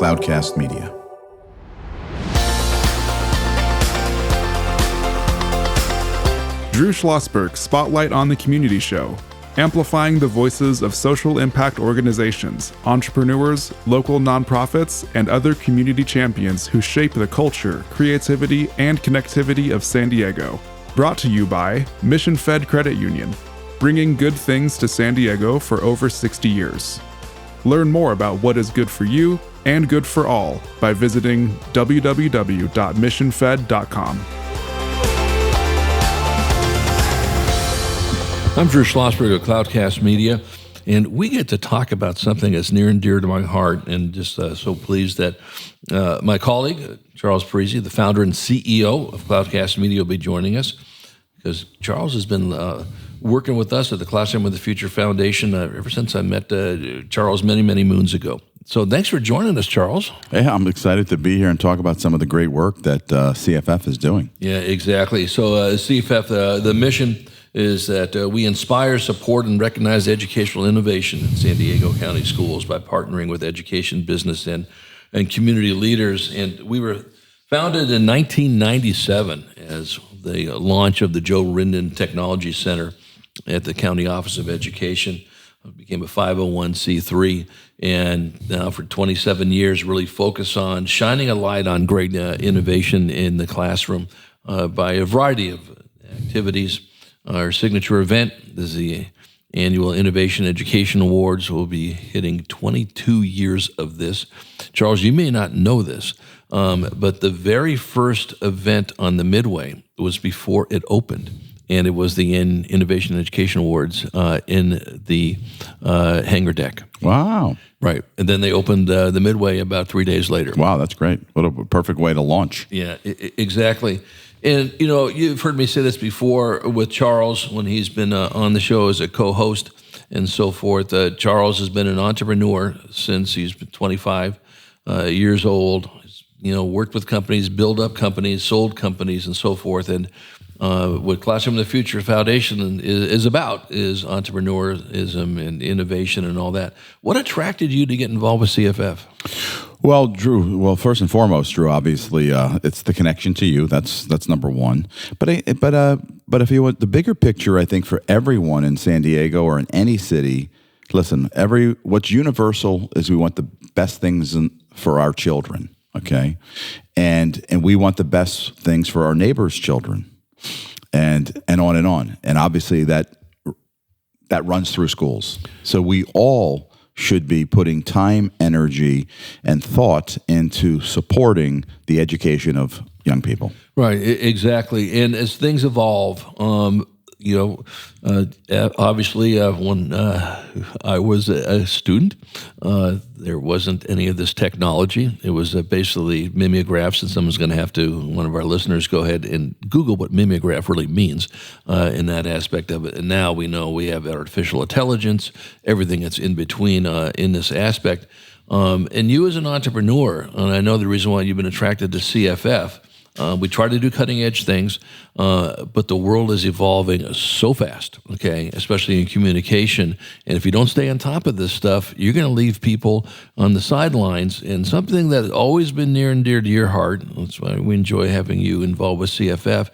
Cloudcast Media. Drew Schlosberg Spotlight on the Community Show, amplifying the voices of social impact organizations, entrepreneurs, local nonprofits, and other community champions who shape the culture, creativity, and connectivity of San Diego. Brought to you by Mission Fed Credit Union, bringing good things to San Diego for over 60 years. Learn more about what is good for you and good for all by visiting www.missionfed.com. I'm Drew Schlosberg of Cloudcast Media, and we get to talk about something that's near and dear to my heart, and just so pleased that my colleague, Charles Parisi, the founder and CEO of Cloudcast Media, will be joining us, because Charles has been working with us at the Classroom of the Future Foundation ever since I met Charles many, many moons ago. So thanks for joining us, Charles. Hey, I'm excited to be here and talk about some of the great work that CFF is doing. Yeah, exactly. So CFF, the mission is that we inspire, support, and recognize educational innovation in San Diego County schools by partnering with education, business, and community leaders. And we were founded in 1997 as the launch of the Joe Rinden Technology Center at the County Office of Education. It became a 501c3, and now for 27 years really focus on shining a light on great innovation in the classroom by a variety of activities. Our signature event is the annual Innovation Education Awards. We'll be hitting 22 years of this. Charles, you may not know this, but the very first event on the Midway was before it opened, and it was the Innovation Education Awards in the hangar deck. Wow. Right. And then they opened the Midway about 3 days later. Wow, that's great. What a perfect way to launch. Yeah, exactly. And, you know, you've heard me say this before with Charles when he's been on the show as a co-host and so forth. Charles has been an entrepreneur since he's been 25 years old. He's, worked with companies, built up companies, sold companies, and so forth. And what Classroom of the Future Foundation is about is entrepreneurism and innovation and all that. What attracted you to get involved with CFF? Well, Drew. First and foremost, Drew. Obviously, it's the connection to you. That's number one. But if you want the bigger picture, I think for everyone in San Diego or in any city, listen. What's universal is we want the best things for our children. Okay, and we want the best things for our neighbors' children, and on and on. And obviously that runs through schools. So we all should be putting time, energy, and thought into supporting the education of young people. Right, exactly. And as things evolve, obviously when I was a student, there wasn't any of this technology. It was basically mimeographs, and someone's going to have to, one of our listeners, go ahead and Google what mimeograph really means in that aspect of it. And now we know we have artificial intelligence, everything that's in between in this aspect. And you as an entrepreneur, and I know the reason why you've been attracted to CFF, we try to do cutting-edge things, but the world is evolving so fast, okay, especially in communication. And if you don't stay on top of this stuff, you're going to leave people on the sidelines. And something that's always been near and dear to your heart, that's why we enjoy having you involved with CFF,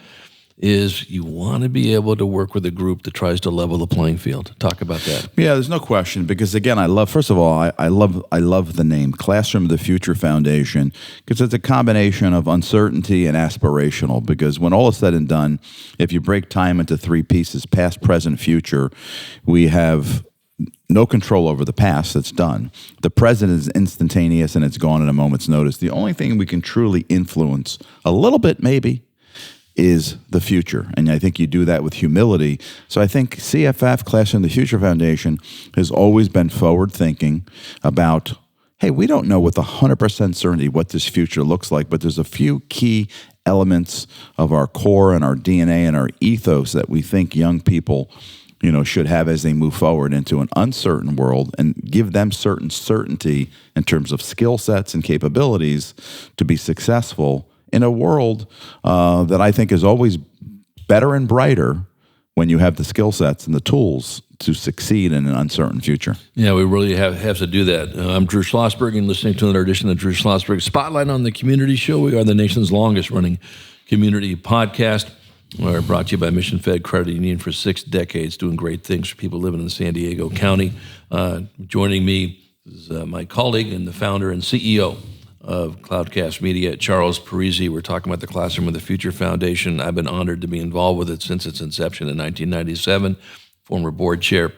is you want to be able to work with a group that tries to level the playing field. Talk about that. Yeah, there's no question, because again, I love the name Classroom of the Future Foundation, because it's a combination of uncertainty and aspirational. Because when all is said and done, if you break time into three pieces, past, present, future, we have no control over the past. That's done. The present is instantaneous and it's gone in a moment's notice. The only thing we can truly influence a little bit, maybe, is the future. And I think you do that with humility. So I think CFF, Classroom of the Future Foundation, has always been forward-thinking about, hey, we don't know with 100% certainty what this future looks like, but there's a few key elements of our core and our DNA and our ethos that we think young people should have as they move forward into an uncertain world, and give them certain certainty in terms of skill sets and capabilities to be successful in a world that I think is always better and brighter when you have the skill sets and the tools to succeed in an uncertain future. Yeah, we really have to do that. I'm Drew Schlosberg, and listening to another edition of Drew Schlosberg Spotlight on the Community Show. We are the nation's longest-running community podcast. We're brought to you by Mission Fed Credit Union for 6 decades, doing great things for people living in San Diego County. Joining me is my colleague and the founder and CEO of Cloudcast Media, Charles Parisi. We're talking about the Classroom of the Future Foundation. I've been honored to be involved with it since its inception in 1997, former board chair,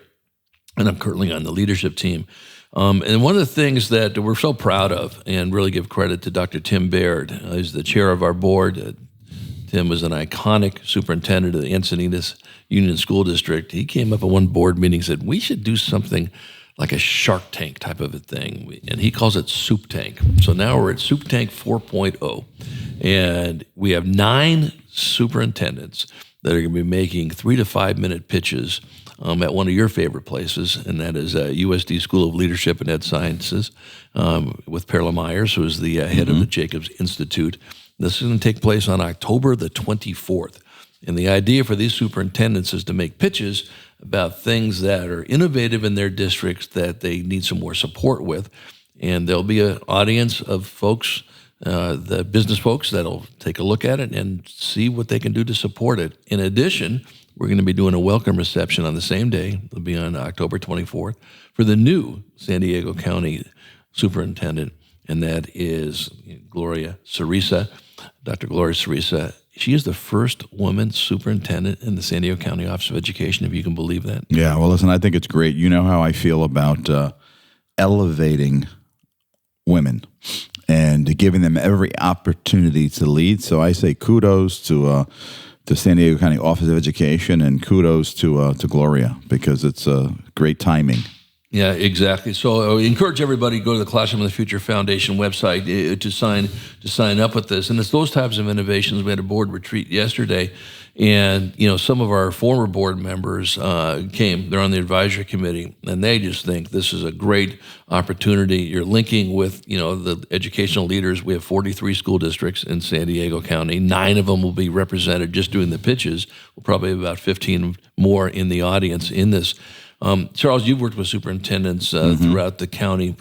and I'm currently on the leadership team. And one of the things that we're so proud of, and really give credit to Dr. Tim Baird, he's the chair of our board. Tim was an iconic superintendent of the Encinitas Union School District. He came up at one board meeting and said, we should do something like a Shark Tank type of a thing. And he calls it Supe Tank. So now we're at Supe Tank 4.0. And we have 9 superintendents that are going to be making 3 to 5 minute pitches at one of your favorite places, and that is USD School of Leadership and Ed Sciences with Perla Myers, who is the head of the Jacobs Institute. This is going to take place on October the 24th. And the idea for these superintendents is to make pitches about things that are innovative in their districts that they need some more support with. And there'll be an audience of folks, the business folks, that'll take a look at it and see what they can do to support it. In addition, we're going to be doing a welcome reception on the same day. It'll be on October 24th for the new San Diego County superintendent, and that is Gloria Cerisa. Dr. Gloria Cerisa. She is the first woman superintendent in the San Diego County Office of Education, if you can believe that. Yeah, well, listen, I think it's great. You know how I feel about elevating women and giving them every opportunity to lead. So I say kudos to San Diego County Office of Education, and kudos to Gloria, because it's great timing. Yeah, exactly. So I encourage everybody to go to the Classroom of the Future Foundation website to sign up with this. And it's those types of innovations. We had a board retreat yesterday, and some of our former board members came. They're on the advisory committee, and they just think this is a great opportunity. You're linking with the educational leaders. We have 43 school districts in San Diego County. 9 of them will be represented just doing the pitches. We'll probably have about 15 more in the audience in this. Charles, you've worked with superintendents throughout the county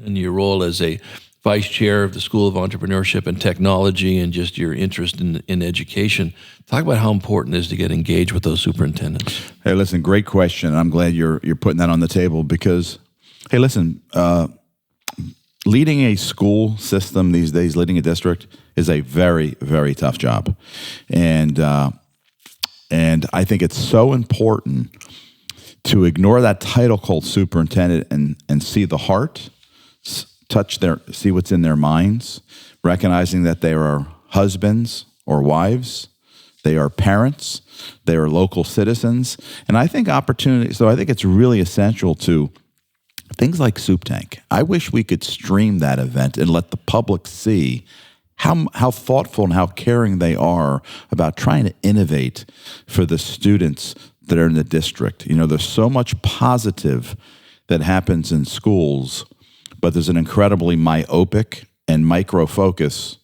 in your role as a vice chair of the School of Entrepreneurship and Technology, and just your interest in education. Talk about how important it is to get engaged with those superintendents. Hey, listen, great question. I'm glad you're putting that on the table, because, hey, listen, leading a school system these days, leading a district, is a very, very tough job. And I think it's so important to ignore that title called superintendent and see the heart, see what's in their minds, recognizing that they are husbands or wives, they are parents, they are local citizens. And I think so I think it's really essential to things like Supe Tank. I wish we could stream that event and let the public see how thoughtful and how caring they are about trying to innovate for the students that are in the district. There's so much positive that happens in schools, but there's an incredibly myopic and micro focus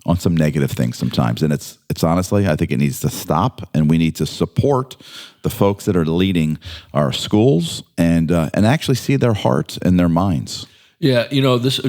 on some negative things sometimes. And it's honestly, I think it needs to stop, and we need to support the folks that are leading our schools and actually see their hearts and their minds. Yeah,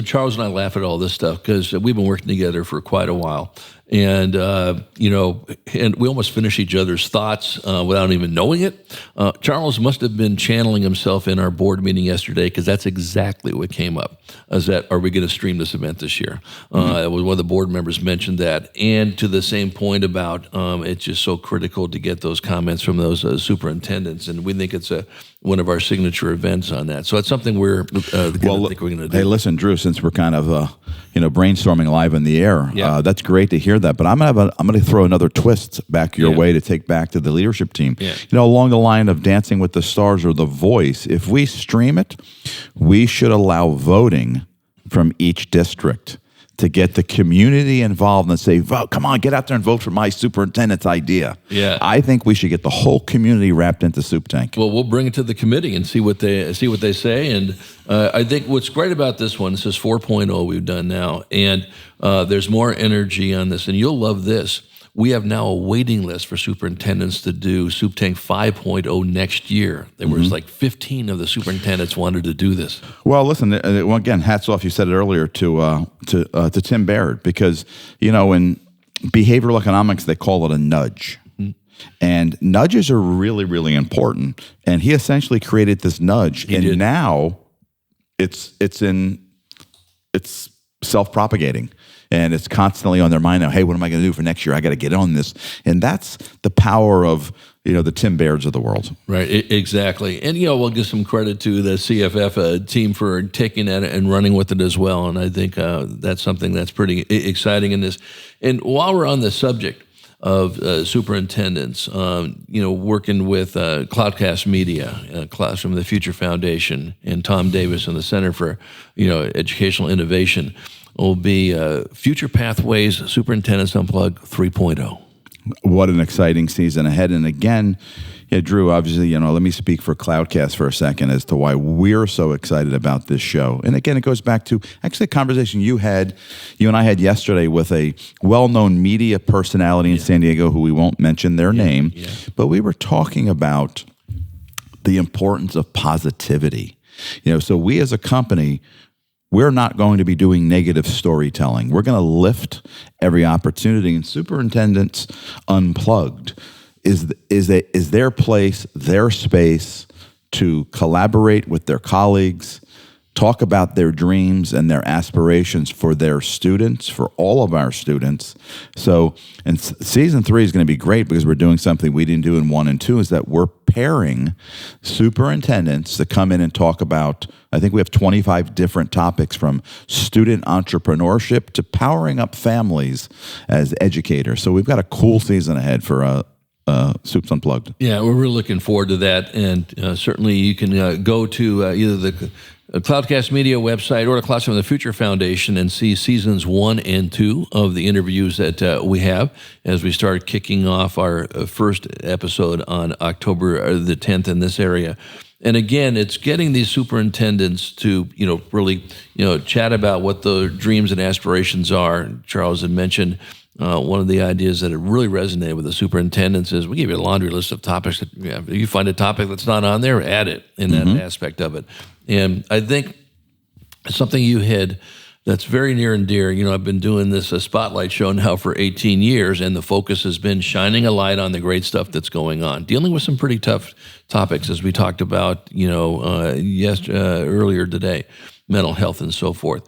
Charles and I laugh at all this stuff because we've been working together for quite a while. And, and we almost finish each other's thoughts without even knowing it. Charles must have been channeling himself in our board meeting yesterday, because that's exactly what came up, is that, are we going to stream this event this year? It was one of the board members mentioned that. And to the same point about it's just so critical to get those comments from those superintendents. And we think it's one of our signature events on that. So it's something we're think we're going to do. Hey, listen, Drew, since we're kind of brainstorming live in the air, that's great to hear that. But I'm going to throw another twist back your way to take back to the leadership team. Yeah. Along the line of Dancing with the Stars or The Voice, if we stream it, we should allow voting from each district to get the community involved and say, vote, come on, get out there and vote for my superintendent's idea. Yeah, I think we should get the whole community wrapped into Supe Tank. Well, we'll bring it to the committee and see what they say. And I think what's great about this one, this is 4.0 we've done now, and there's more energy on this, and you'll love this. we have now a waiting list for superintendents to do Supe Tank 5.0 next year. There was like 15 of the superintendents wanted to do this. Well, listen, again, hats off, you said it earlier, to Tim Baird, because, in behavioral economics, they call it a nudge. And nudges are really, really important. And he essentially created this nudge. Now it's self-propagating. And it's constantly on their mind now. Hey, what am I going to do for next year? I got to get on this. And that's the power of, the Tim Bairds of the world. Right, exactly. And, we'll give some credit to the CFF team for taking that and running with it as well. And I think that's something that's pretty exciting in this. And while we're on the subject of superintendents, working with Cloudcast Media, Classroom of the Future Foundation, and Tom Davis and the Center for, Educational Innovation, will be Future Pathways Superintendents Unplugged 3.0. What an exciting season ahead. And again, Drew, obviously, let me speak for Cloudcast for a second as to why we're so excited about this show. And again, it goes back to actually a conversation you and I had yesterday with a well-known media personality in San Diego who we won't mention their name, but we were talking about the importance of positivity. So we as a company, we're not going to be doing negative storytelling. We're going to lift every opportunity. And Superintendents Unplugged is their place, their space to collaborate with their colleagues, talk about their dreams and their aspirations for their students, for all of our students. So, and season 3 is going to be great because we're doing something we didn't do in 1 and 2, is that we're pairing superintendents to come in and talk about, I think we have 25 different topics, from student entrepreneurship to powering up families as educators. So we've got a cool season ahead for Supe's Unplugged. Yeah, we're really looking forward to that. And certainly you can go to either the Cloudcast Media website or the Classroom of the Future Foundation and see seasons 1 and 2 of the interviews that we have as we start kicking off our first episode on October the 10th in this area. And again, it's getting these superintendents to, really, chat about what the dreams and aspirations are. Charles had mentioned one of the ideas that really resonated with the superintendents is we give you a laundry list of topics that if you find a topic that's not on there, add it in that aspect of it. And I think something you had that's very near and dear, I've been doing this spotlight show now for 18 years, and the focus has been shining a light on the great stuff that's going on, dealing with some pretty tough topics, as we talked about, earlier today, mental health and so forth.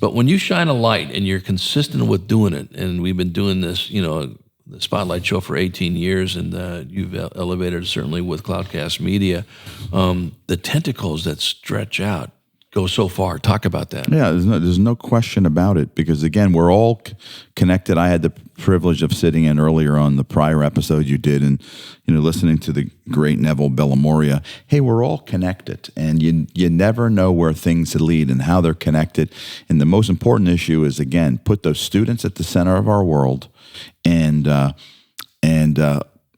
But when you shine a light and you're consistent with doing it, and we've been doing this, the Spotlight Show for 18 years, and you've elevated certainly with Cloudcast Media, the tentacles that stretch out go so far. Talk about that. Yeah, there's no question about it, because again, we're all connected. I had the privilege of sitting in earlier on the prior episode you did, and listening to the great Neville Bellamoria. Hey, we're all connected, and you never know where things lead and how they're connected. And the most important issue is, again, put those students at the center of our world, and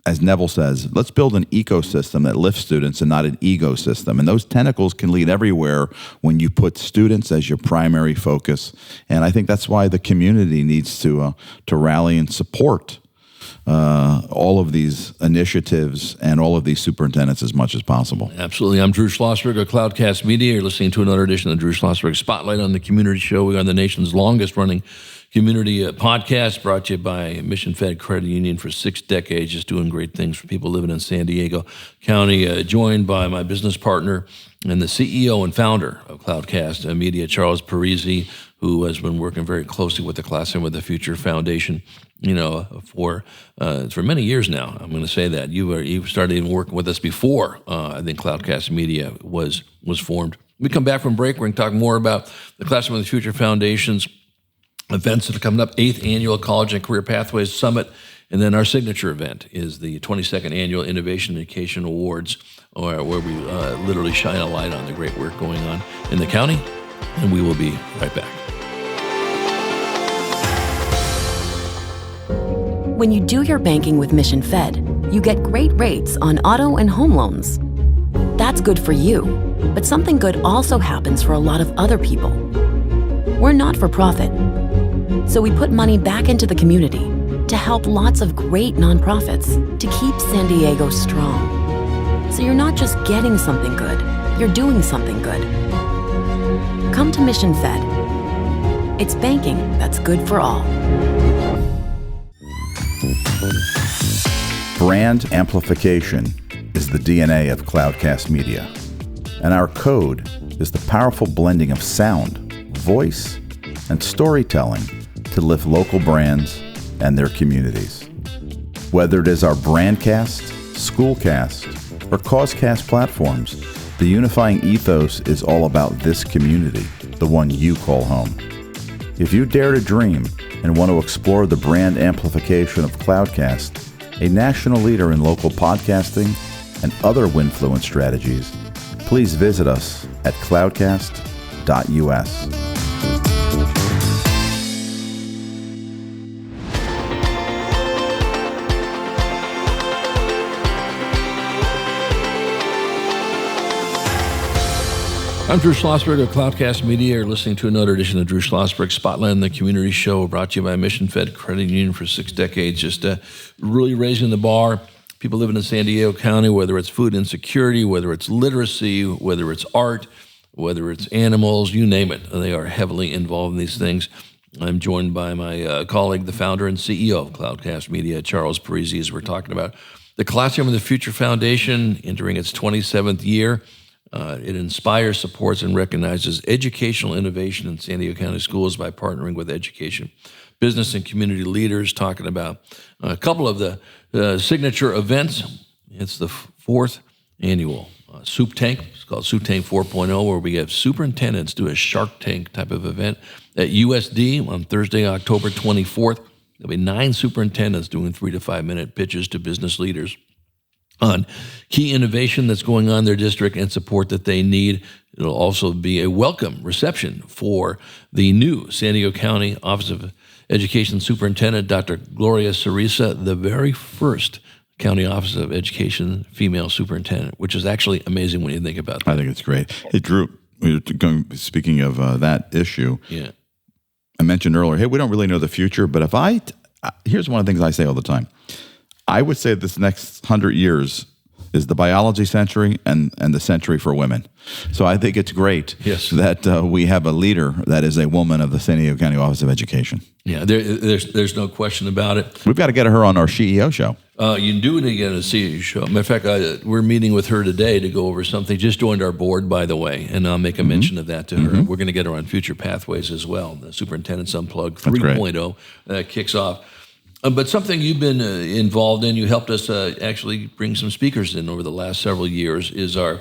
as Neville says, let's build an ecosystem that lifts students and not an ecosystem. And those tentacles can lead everywhere when you put students as your primary focus. And I think that's why the community needs to rally and support all of these initiatives and all of these superintendents as much as possible. Absolutely. I'm Drew Schlosberg of Cloudcast Media. You're listening to another edition of the Drew Schlosberg Spotlight on the Community Show. We are the nation's longest running community podcast, brought to you by Mission Fed Credit Union for 6 decades, just doing great things for people living in San Diego County. Joined by my business partner and the CEO and founder of Cloudcast Media, Charles Parisi, who has been working very closely with the Classroom of the Future Foundation, for many years now. I'm going to say that you started even working with us before I think Cloudcast Media was formed. We come back from break. We're going to talk more about the Classroom of the Future Foundation's events that are coming up, 8th Annual College and Career Pathways Summit, and then our signature event is the 22nd Annual Innovation Education Awards, where we literally shine a light on the great work going on in the county, and we will be right back. When you do your banking with Mission Fed, you get great rates on auto and home loans. That's good for you, but something good also happens for a lot of other people. We're not for profit, so we put money back into the community, to help lots of great nonprofits to keep San Diego strong. So you're not just getting something good, you're doing something good. Come to Mission Fed. It's banking that's good for all. Brand amplification is the DNA of Cloudcast Media, and our code is the powerful blending of sound, voice, and storytelling to lift local brands and their communities. Whether it is our Brandcast, Schoolcast, or Causecast platforms, the unifying ethos is all about this community, the one you call home. If you dare to dream and want to explore the brand amplification of Cloudcast, a national leader in local podcasting and other Winfluence strategies, please visit us at cloudcast.us. I'm Drew Schlosberg of Cloudcast Media. You're listening to another edition of Drew Schlosberg Spotlight on the Community Show, brought to you by Mission Fed Credit Union for 6 decades. Just really raising the bar. People living in San Diego County, whether it's food insecurity, whether it's literacy, whether it's art, whether it's animals, you name it. They are heavily involved in these things. I'm joined by my colleague, the founder and CEO of Cloudcast Media, Charles Parisi, as we're talking about the Classroom of the Future Foundation entering its 27th year. It inspires, supports, and recognizes educational innovation in San Diego County schools by partnering with education, business, and community leaders, talking about a couple of the signature events. It's the 4th annual Supe Tank. It's called Supe Tank 4.0, where we have superintendents do a Shark Tank type of event at USD on Thursday, October 24th. There'll be 9 superintendents doing 3 to 5 minute pitches to business leaders on key innovation that's going on in their district and support that they need. It'll also be a welcome reception for the new San Diego County Office of Education Superintendent, Dr. Gloria Cerisa, the very first County Office of Education female superintendent, which is actually amazing when you think about that. I think it's great. Hey, Drew, speaking of that issue, Yeah. I mentioned earlier, hey, we don't really know the future, but here's one of the things I say all the time. I would say this next 100 years is the biology century and the century for women. So I think it's great that we have a leader that is a woman of the San Diego County Office of Education. Yeah, there's no question about it. We've got to get her on our CEO show. You can do it again at a CEO show. Matter of fact, we're meeting with her today to go over something. Just joined our board, by the way, and I'll make a mention of that to her. We're going to get her on Future Pathways as well. The Superintendent's Unplugged 3.0 kicks off. But something you've been involved in, you helped us actually bring some speakers in over the last several years, is our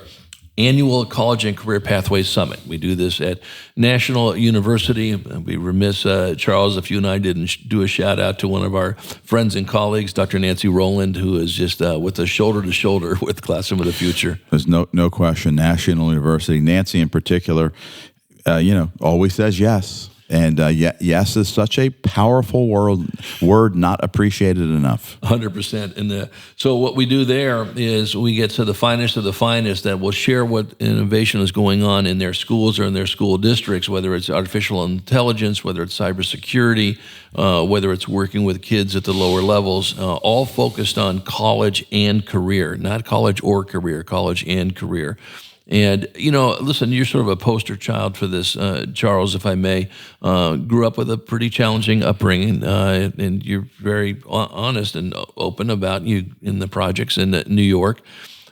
annual College and Career Pathways Summit. We do this at National University. I'd be remiss, Charles, if you and I didn't do a shout out to one of our friends and colleagues, Dr. Nancy Rowland, who is just with us shoulder to shoulder with Classroom of the Future. There's no question. National University, Nancy in particular, always says yes. And yes is such a powerful word not appreciated enough. 100%. And so what we do there is we get to the finest of the finest that will share what innovation is going on in their schools or in their school districts, whether it's artificial intelligence, whether it's cybersecurity, whether it's working with kids at the lower levels, all focused on college and career, not college or career, college and career. And, listen, you're sort of a poster child for this, Charles, if I may. Grew up with a pretty challenging upbringing, and you're very honest and open about you in the projects in New York.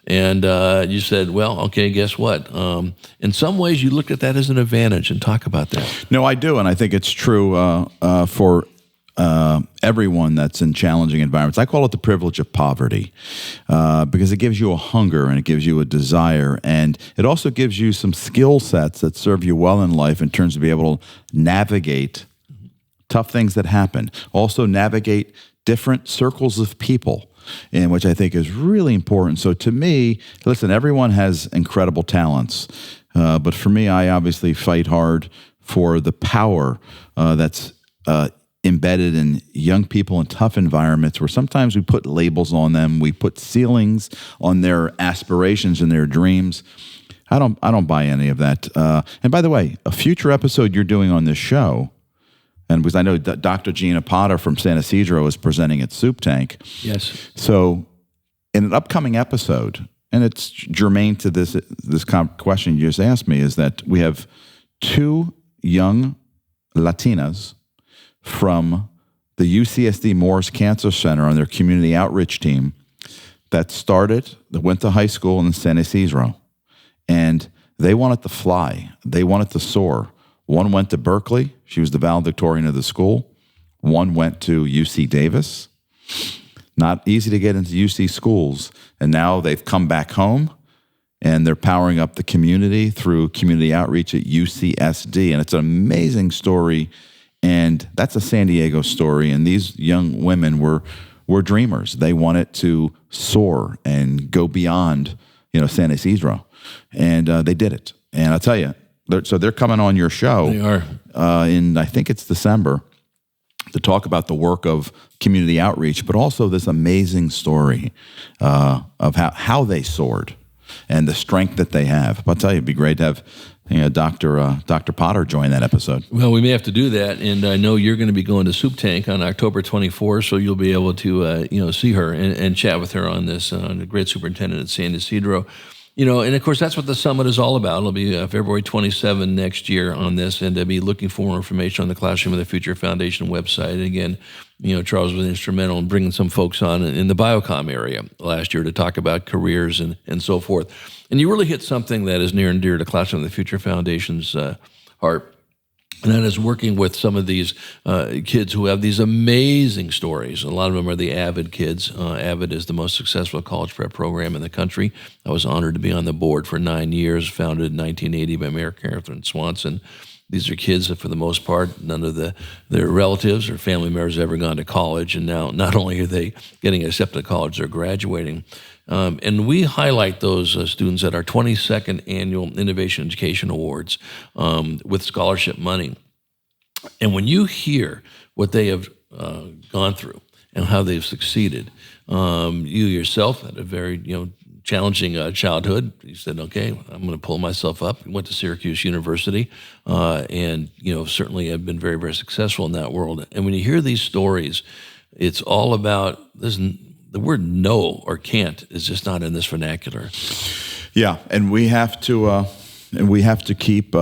And you said, well, okay, guess what? In some ways, you looked at that as an advantage, and talk about that. No, I do, and I think it's true for everyone that's in challenging environments. I call it the privilege of poverty because it gives you a hunger and it gives you a desire, and it also gives you some skill sets that serve you well in life in terms of being able to navigate tough things that happen. Also navigate different circles of people, and which I think is really important. So to me, listen, everyone has incredible talents, but for me, I obviously fight hard for the power that's embedded in young people in tough environments where sometimes we put labels on them, we put ceilings on their aspirations and their dreams. I don't buy any of that. And by the way, a future episode you're doing on this show, And because I know Dr. Gina Potter from San Isidro is presenting at Supe Tank. Yes. So in an upcoming episode, and it's germane to this question you just asked me, is that we have 2 young Latinas from the UCSD Moores Cancer Center on their community outreach team that went to high school in San Isidro. And they wanted to fly. They wanted to soar. One went to Berkeley. She was the valedictorian of the school. One went to UC Davis. Not easy to get into UC schools. And now they've come back home, and they're powering up the community through community outreach at UCSD. And it's an amazing story. And that's a San Diego story. And these young women were dreamers. They wanted to soar and go beyond, San Isidro. And they did it. And I'll tell you, they're coming on your show. They are. In, I think it's December, to talk about the work of community outreach, but also this amazing story of how they soared and the strength that they have. I'll tell you, it'd be great to have Dr. Potter join that episode. Well, we may have to do that, and I know you're going to be going to Supe Tank on October 24th, so you'll be able to see her and chat with her on this, the great superintendent at San Isidro. And of course, that's what the summit is all about. It'll be February 27 next year on this, and I'll be looking for more information on the Classroom of the Future Foundation website. And again, Charles was instrumental in bringing some folks on in the biocom area last year to talk about careers and so forth. And you really hit something that is near and dear to Classroom of the Future Foundation's heart. And that is working with some of these kids who have these amazing stories. A lot of them are the AVID kids. AVID is the most successful college prep program in the country. I was honored to be on the board for 9 years, founded in 1980 by Mayor Catherine Swanson. These are kids that, for the most part, none of their relatives or family members have ever gone to college. And now not only are they getting accepted to college, they're graduating. And we highlight those students at our 22nd Annual Innovation Education Awards with scholarship money. And when you hear what they have gone through and how they've succeeded, you yourself had a very challenging childhood. You said, okay, I'm going to pull myself up. Went to Syracuse University and certainly have been very, very successful in that world. And when you hear these stories, it's all about this. The word no or can't is just not in this vernacular. Yeah, and we have to keep.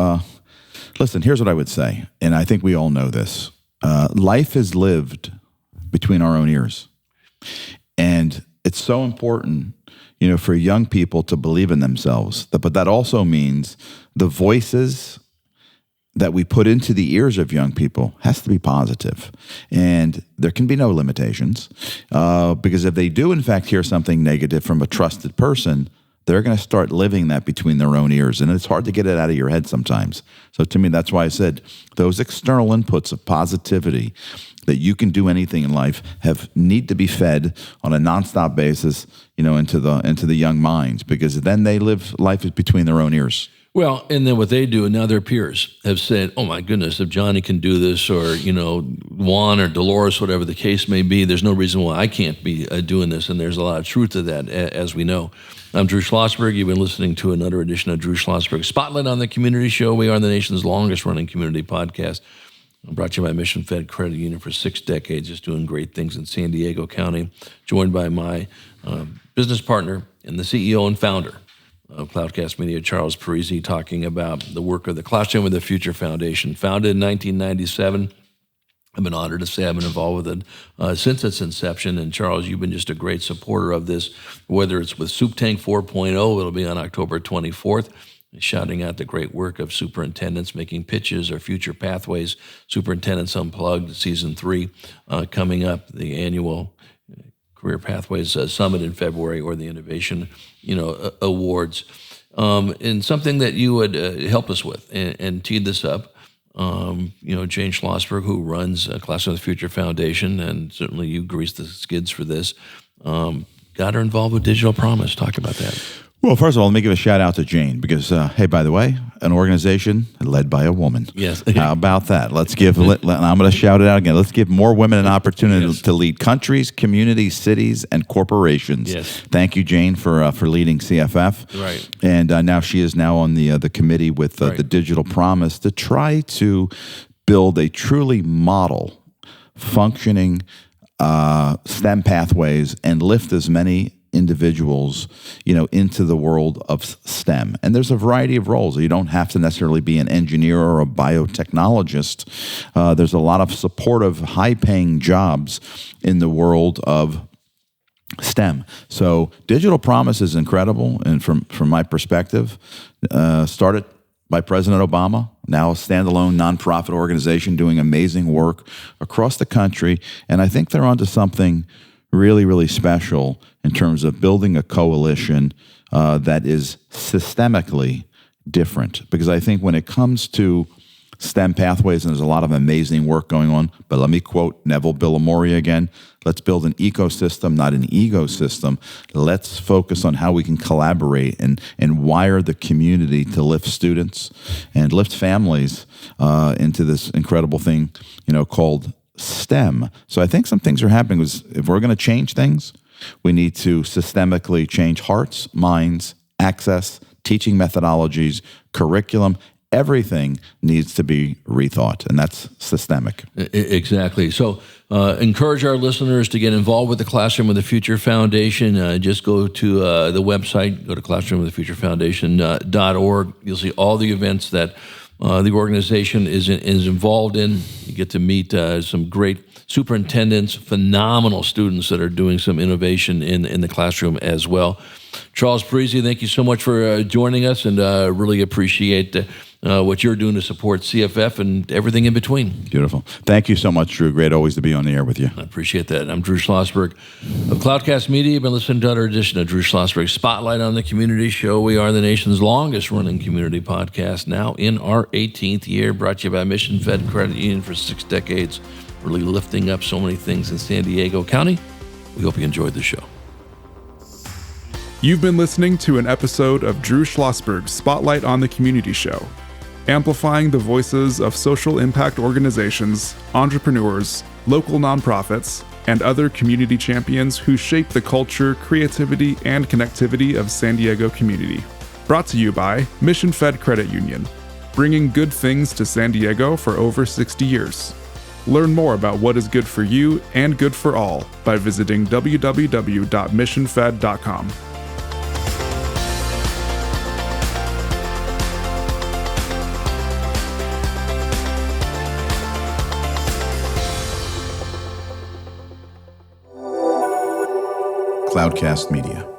Listen, here's what I would say, and I think we all know this. Life is lived between our own ears, and it's so important, for young people to believe in themselves. But that also means the voices that we put into the ears of young people has to be positive. And there can be no limitations because if they do, in fact, hear something negative from a trusted person, they're going to start living that between their own ears. And it's hard to get it out of your head sometimes. So to me, that's why I said those external inputs of positivity that you can do anything in life need to be fed on a nonstop basis, into the young minds, because then they live life is between their own ears. Well, and then what they do, and now their peers have said, oh my goodness, if Johnny can do this, or, Juan or Dolores, whatever the case may be, there's no reason why I can't be doing this. And there's a lot of truth to that, as we know. I'm Drew Schlosberg. You've been listening to another edition of Drew Schlosberg Spotlight on the Community Show. We are the nation's longest running community podcast. I'm brought to you by Mission Fed Credit Union for 6 decades, just doing great things in San Diego County, joined by my business partner and the CEO and founder of Cloudcast Media, Charles Parisi, talking about the work of the Classroom of the Future Foundation. Founded in 1997. I've been honored to say I've been involved with it since its inception. And Charles, you've been just a great supporter of this, whether it's with Supe Tank 4.0, it'll be on October 24th, shouting out the great work of superintendents, making pitches or future pathways. Superintendents Unplugged, Season 3, coming up, the annual Career Pathways Summit in February, or the Innovation, Awards. And something that you would help us with and teed this up. Jane Schlosberg, who runs Classroom of the Future Foundation, and certainly you greased the skids for this, got her involved with Digital Promise. Talk about that. Well, first of all, let me give a shout out to Jane because, hey, by the way, an organization led by a woman. Yes. How about that? Let's give, I'm going to shout it out again. Let's give more women an opportunity to lead countries, communities, cities, and corporations. Yes. Thank you, Jane, for leading CFF. Right. And now she is now on the committee with the Digital Promise to try to build a truly model functioning STEM pathways and lift as many individuals, into the world of STEM. And there's a variety of roles. You don't have to necessarily be an engineer or a biotechnologist. There's a lot of supportive, high-paying jobs in the world of STEM. So Digital Promise is incredible, and from my perspective, started by President Obama, now a standalone nonprofit organization doing amazing work across the country. And I think they're onto something really, really special in terms of building a coalition that is systemically different. Because I think when it comes to STEM pathways, and there's a lot of amazing work going on, but let me quote Neville Billamori again, let's build an ecosystem, not an ecosystem. Let's focus on how we can collaborate and wire the community to lift students and lift families into this incredible thing, called STEM. So I think some things are happening. If we're going to change things, we need to systemically change hearts, minds, access, teaching methodologies, curriculum. Everything needs to be rethought, and that's systemic. Exactly. So encourage our listeners to get involved with the Classroom of the Future Foundation. Just go to the website, go to classroomofthefuturefoundation.org. You'll see all the events that the organization is involved in. You get to meet some great superintendents, phenomenal students that are doing some innovation in the classroom as well. Charles Parisi, thank you so much for joining us, and really appreciate what you're doing to support CFF and everything in between. Beautiful. Thank you so much, Drew. Great always to be on the air with you. I appreciate that. I'm Drew Schlosberg of Cloudcast Media. You've been listening to another edition of Drew Schlosberg Spotlight on the Community Show. We are the nation's longest running community podcast, now in our 18th year, brought to you by Mission Fed Credit Union for 6 decades, really lifting up so many things in San Diego County. We hope you enjoyed the show. You've been listening to an episode of Drew Schlosberg's Spotlight on the Community Show, amplifying the voices of social impact organizations, entrepreneurs, local nonprofits, and other community champions who shape the culture, creativity, and connectivity of San Diego community. Brought to you by Mission Fed Credit Union, bringing good things to San Diego for over 60 years. Learn more about what is good for you and good for all by visiting www.missionfed.com. Cloudcast Media.